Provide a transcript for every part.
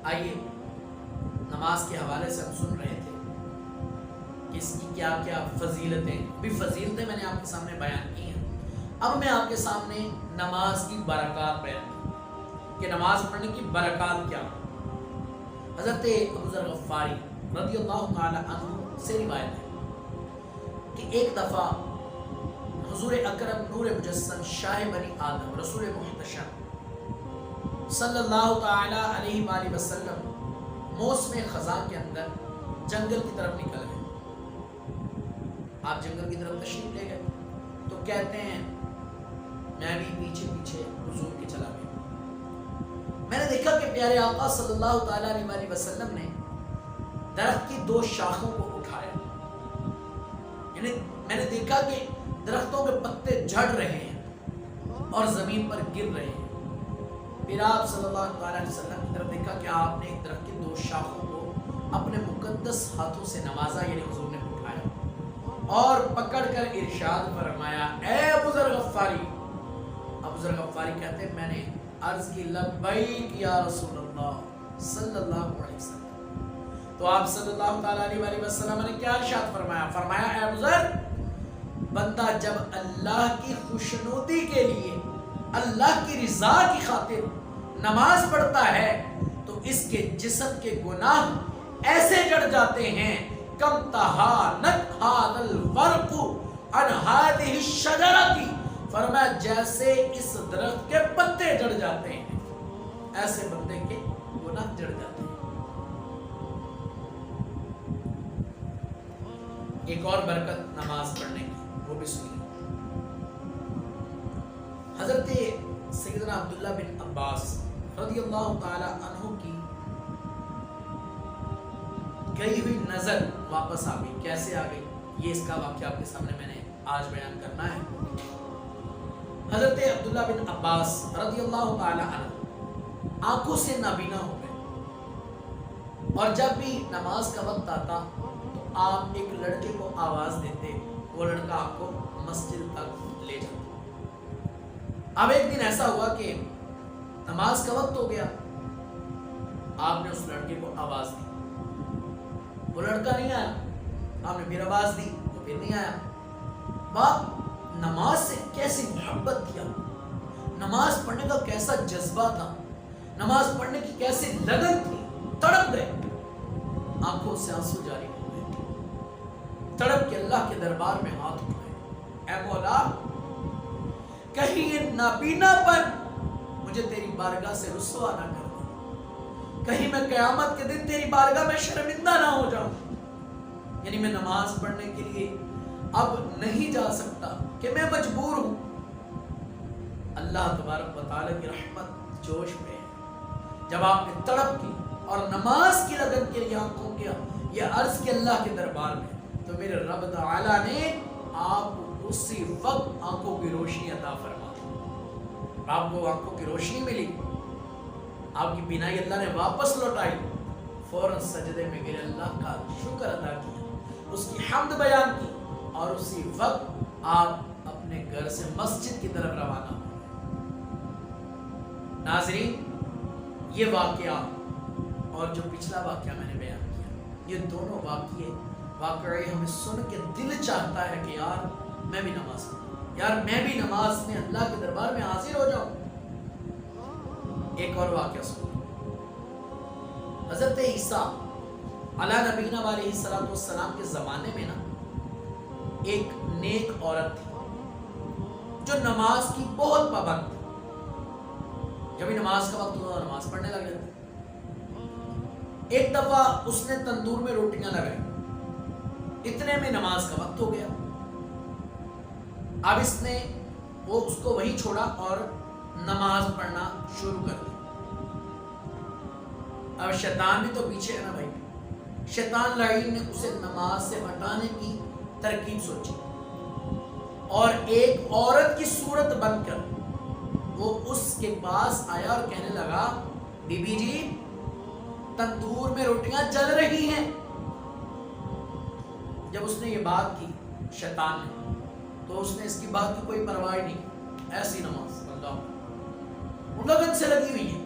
آئیے نماز کے حوالے سے ہم سن رہے تھے کہ اس کی کیا کیا فضیلتیں، بھی فضیلتیں میں نے آپ کے سامنے بیان کی ہیں۔ اب میں آپ کے سامنے نماز کی برکات بیان کی کہ نماز پڑھنے کی برکات کیا۔ حضرت ابو ذر غفاری رضی اللہ تعالی عنہ سے روایت ہے کہ ایک دفعہ حضور اکرم نور مجسم شاہ بنی آدم رسول محتشم صلی اللہ تعالی علیہ وآلہ وسلم موسم خزاں کے اندر جنگل کی طرف نکل گئے۔ آپ جنگل کی طرف تشریف لے گئے تو کہتے ہیں میں بھی پیچھے پیچھے حضور کے چلا گیا۔ میں نے دیکھا کہ پیارے آقا صلی اللہ تعالی علیہ وآلہ وسلم نے درخت کی 2 شاخوں کو اٹھایا، یعنی میں نے دیکھا کہ درختوں کے پتے جھڑ رہے ہیں اور زمین پر گر رہے ہیں۔ پھر آپ صلی اللہ علیہ وسلم کی طرف دیکھا کہ آپ نے ایک درخت کی 2 شاخوں کو اپنے مقدس ہاتھوں سے نوازا، یعنی حضور نے اٹھایا اور پکڑ کر ارشاد فرمایا اے ابو ذر غفاری۔ ابو ذر غفاری کہتے ہیں میں نے عرض کی لبیک یا رسول اللہ صلی اللہ علیہ وسلم۔ تو آپ صلی اللہ علیہ وآلہ وسلم نے کیا ارشاد فرمایا؟ فرمایا اے ابو ذر، بندہ جب اللہ کی خوشنودی کے لیے، اللہ کی رضا کی خاطر نماز پڑھتا ہے تو اس کے جسم کے گناہ ایسے جڑ جاتے ہیں کم تہانت ھذا الورق عن هذه الشجرة، فرمایا جیسے اس درخت کے پتے جڑ جاتے ہیں ایسے بندے کے گناہ جڑ جاتے ہیں۔ ایک اور برکت نماز پڑھنے کی وہ بھی سنی۔ حضرت سیدنا عبداللہ بن عباس رضی اللہ تعالی عنہ کی گئی ہوئی نظر واپس آ گئی۔ کیسے آ گئی؟ یہ اس کا واقعہ آپ کے سامنے میں نے آج بیان کرنا ہے۔ حضرت عبداللہ بن عباس رضی اللہ تعالی عنہ آنکھوں سے نابینا ہو گئے، اور جب بھی نماز کا وقت آتا تو آپ ایک لڑکے کو آواز دیتے، وہ لڑکا آپ کو مسجد تک لے جاتا۔ اب ایک دن ایسا ہوا کہ نماز کا وقت ہو گیا، آپ نے اس لڑکے کو آواز دی، وہ لڑکا نہیں آیا، آپ نے پھر آواز دی، وہ پھر نہیں آیا۔ باپ نماز سے کیسی محبت تھی، نماز پڑھنے کا کیسا جذبہ تھا، نماز پڑھنے کی کیسی لگن تھی، تڑپ گئے، آنکھوں سے آنسو جاری ہو گئے، تڑپ کے اللہ کے دربار میں ہاتھ اٹھائے، اے مولا کہیں یہ نابینا پن مجھے تیری بارگاہ سے رسوا نہ کر دے، کہیں میں قیامت کے دن تیری بارگاہ میں شرمندہ نہ ہو جاؤں، یعنی میں نماز پڑھنے کے لیے اب نہیں جا سکتا کہ میں مجبور ہوں۔ اللہ تبارک و تعالیٰ کی رحمت جوش میں ہے، جب آپ نے تڑپ کی اور نماز کی لگن کے لیے آنکھوں کیا یہ عرض کے اللہ کے دربار میں، تو میرے رب تعالیٰ نے آپ کو اسی وقت آنکھوں کی روشنی عطا فرما دی، آپ کو آنکھوں کی روشنی ملی، آپ کی بینائی اللہ نے واپس لوٹائی، فوراً سجدے میں گرے اللہ کا شکر ادا کیا، اس کی حمد بیان کی، اور اسی وقت آپ اپنے گھر سے مسجد کی طرف روانہ ہو۔ ناظرین، یہ واقعہ اور جو پچھلا واقعہ میں نے بیان کیا، یہ دونوں واقعے ہمیں سن کے دل چاہتا ہے کہ یار میں بھی نماز پڑھوں، یار میں بھی نماز میں اللہ کے دربار میں حاضر ہو جاؤں۔ ایک اور واقعہ سنو۔ حضرت عیسیٰ علیہ نبینا علیہ السلام کے زمانے میں نا ایک نیک عورت تھی جو نماز کی بہت پابند تھی، جب نماز کا وقت ہوتا نماز پڑھنے لگ جاتی۔ ایک دفعہ اس نے تندور میں روٹیاں لگائی، اتنے میں نماز کا وقت ہو گیا۔ اب اس نے اس کو وہیں چھوڑا اور نماز پڑھنا شروع کر دی۔ اب شیطان بھی تو پیچھے ہے نا بھائی، شیطان لعین نے اسے نماز سے ہٹانے کی ترکیب سوچی، اور ایک عورت کی صورت بن کر وہ اس کے پاس آیا اور کہنے لگا بی بی جی تندور میں روٹیاں جل رہی ہیں۔ جب اس نے یہ بات کی شیطان نے، تو اس نے اس کی بات کی کوئی پرواہ نہیں، ایسی نماز اللہ لگن سے لگی ہوئی ہے۔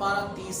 12:30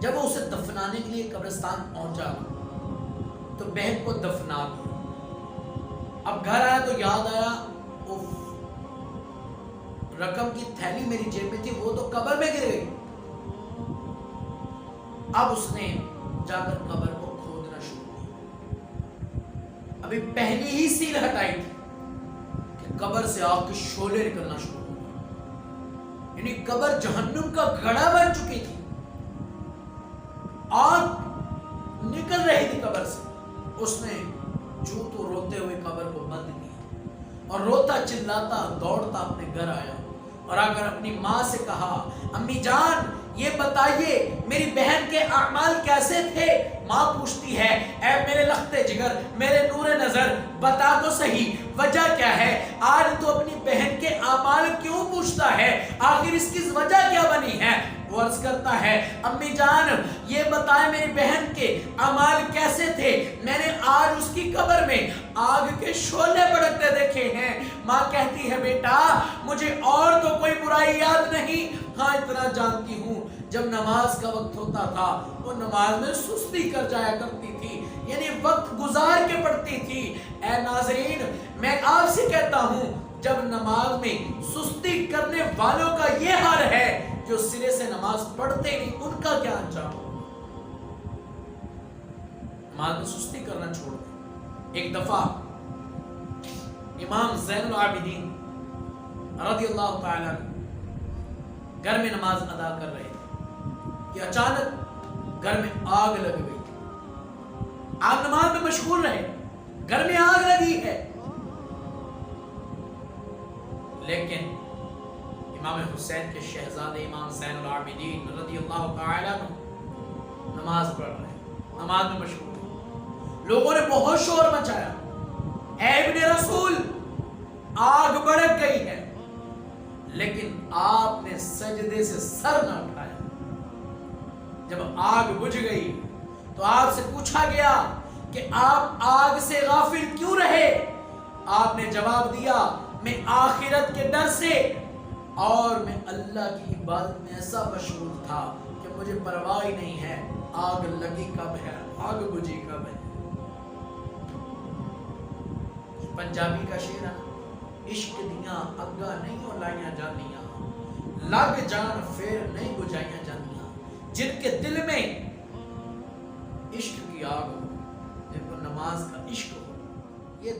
جب وہ اسے دفنانے کے لیے قبرستان پہنچا تو بہن کو دفنا دیا. اب گھر آیا تو یاد آیا رقم کی تھیلی میری جیب میں تھی، وہ تو قبر میں گر گئی. اب اس نے جا کر قبر کو کھودنا شروع کیا. ابھی پہلی ہی سیل ہٹائی تھی کہ قبر سے آگ کے شعلے نکلنا شروع ہو گئے. یعنی قبر جہنم کا گڑھا بن چکی تھی، آگ نکل رہی تھی قبر سے. اس نے جو تو روتے ہوئے قبر کو بند کیا اور روتا چلاتا دوڑتا اپنے گھر آیا اور آ کر اپنی ماں سے کہا، امی جان یہ بتائیے میری بہن کے اعمال کیسے تھے؟ ماں پوچھتی ہے، اے میرے لختے جگر، میرے نور نظر، بتا تو صحیح وجہ کیا ہے؟ آج تو اپنی بہن کے اعمال کیوں پوچھتا ہے؟ آخر اس کی وجہ کیا بنی ہے؟ وہ عرض کرتا ہے، امی جان یہ بتائیں میری بہن کے اعمال کیسے تھے؟ میں نے آج اس کی قبر میں آگ کے شعلے بھڑکتے دیکھے ہیں. ماں کہتی ہے، بیٹا مجھے اور تو کوئی برائی یاد نہیں، ہاں اتنا جانتی ہوں جب نماز کا وقت ہوتا تھا وہ نماز میں سستی کر جایا کرتی تھی، یعنی وقت گزار کے پڑھتی تھی. اے ناظرین میں آپ سے کہتا ہوں جب نماز میں سستی کرنے والوں کا یہ حال ہے، جو سرے سے نماز پڑھتے نہیں ان کا کیا انجام ہو؟ نماز میں سستی کرنا چھوڑ دیں. ایک دفعہ امام زین العابدین رضی اللہ تعالی عنہ گھر میں نماز ادا کر رہے تھے کہ اچانک گھر میں آگ لگ گئی. آپ نماز میں مشغول رہے، گھر میں آگ لگی ہے، لیکن امام حسین کے شہزادے امام زین العابدین رضی اللہ تعالی عنہ نماز پڑھ رہے ہیں، نماز میں مشغول ہیں. لوگوں نے بہت شور مچایا، اے ابن رسول آگ بھڑک گئی ہے، لیکن آپ نے سجدے سے سر نہ اٹھایا. جب آگ بجھ گئی تو آپ سے پوچھا گیا کہ آپ آگ سے غافل کیوں رہے؟ آپ نے جواب دیا، میں آخرت کے ڈر سے اور میں اللہ کی عبادت میں ایسا مشغول تھا کہ مجھے پرواہ ہی نہیں ہے آگ لگی کب ہے، آگ بجھی کب ہے. پنجابی کا شعر ہے، عشق دیاں اگا نہیں اولائیاں جانیاں، لگ جان پھر نہیں بجھائیاں جانیاں. جن کے دل میں عشق کی آگ ہو، جن کو نماز کا عشق ہو، یہ